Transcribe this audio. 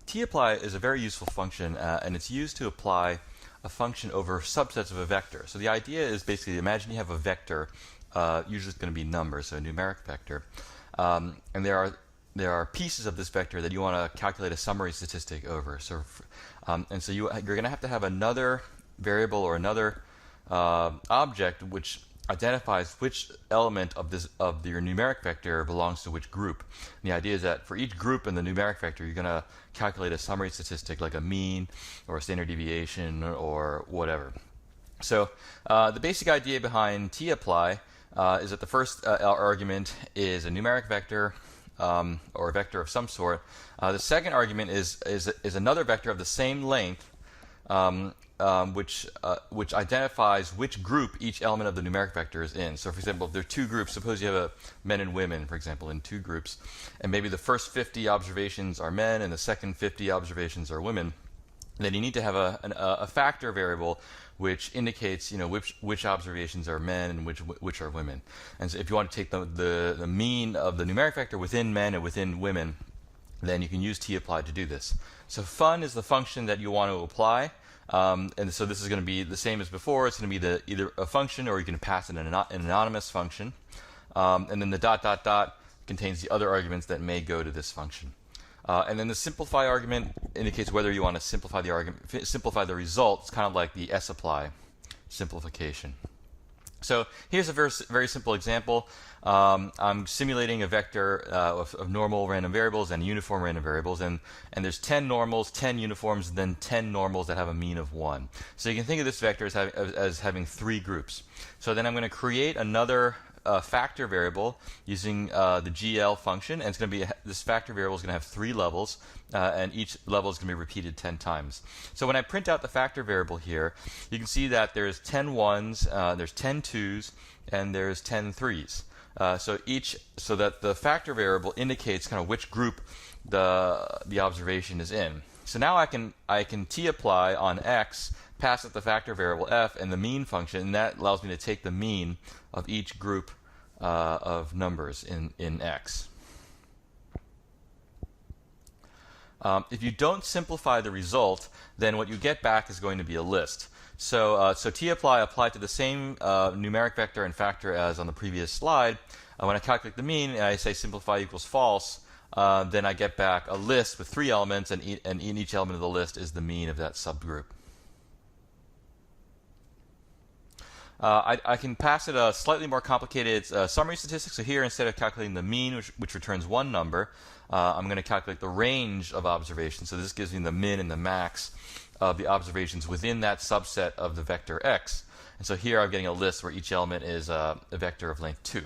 T-apply is a very useful function, and it's used to apply a function over subsets of a vector. So the idea is basically, imagine you have a vector, usually it's going to be numbers, so a numeric vector, and there are pieces of this vector that you want to calculate a summary statistic over. So, and so you're going to have another variable or another object which identifies which element of your numeric vector belongs to which group. And the idea is that for each group in the numeric vector, you're going to calculate a summary statistic like a mean or a standard deviation or whatever. So the basic idea behind tapply is that the first argument is a numeric vector or a vector of some sort. The second argument is another vector of the same length, which identifies which group each element of the numeric vector is in. So, for example, if there are two groups, suppose you have men and women, for example, in two groups, and maybe the first 50 observations are men and the second 50 observations are women, then you need to have a factor variable which indicates, which observations are men and which are women. And so if you want to take the mean of the numeric vector within men and within women, then you can use tapply to do this. So fun is the function that you want to apply. And so this is going to be the same as before. It's going to be either a function or you can pass an anonymous function. And then the ... contains the other arguments that may go to this function. And then the simplify argument indicates whether you want to simplify the result. It's kind of like the sapply simplification. So here's a very simple example. I'm simulating a vector of normal random variables and uniform random variables, and there's 10 normals, 10 uniforms, and then 10 normals that have a mean of 1. So you can think of this vector as having 3 groups. So then I'm going to create another factor variable using the GL function, and it's going to be this factor variable is going to have 3 levels, and each level is going to be repeated 10 times. So when I print out the factor variable here, you can see that there's 10 ones, there's 10 twos, and there's 10 threes. So that the factor variable indicates kind of which group the observation is in. So now I can tapply on x, pass it the factor variable f and the mean function, and that allows me to take the mean of each group of numbers in x. If you don't simplify the result, then what you get back is going to be a list. So tapply applied to the same numeric vector and factor as on the previous slide. When I calculate the mean and I say simplify equals false, then I get back a list with 3 elements, and in each element of the list is the mean of that subgroup. I can pass it a slightly more complicated summary statistic. So here, instead of calculating the mean, which returns one number, I'm going to calculate the range of observations. So this gives me the min and the max of the observations within that subset of the vector x. And so here I'm getting a list where each element is a vector of length 2.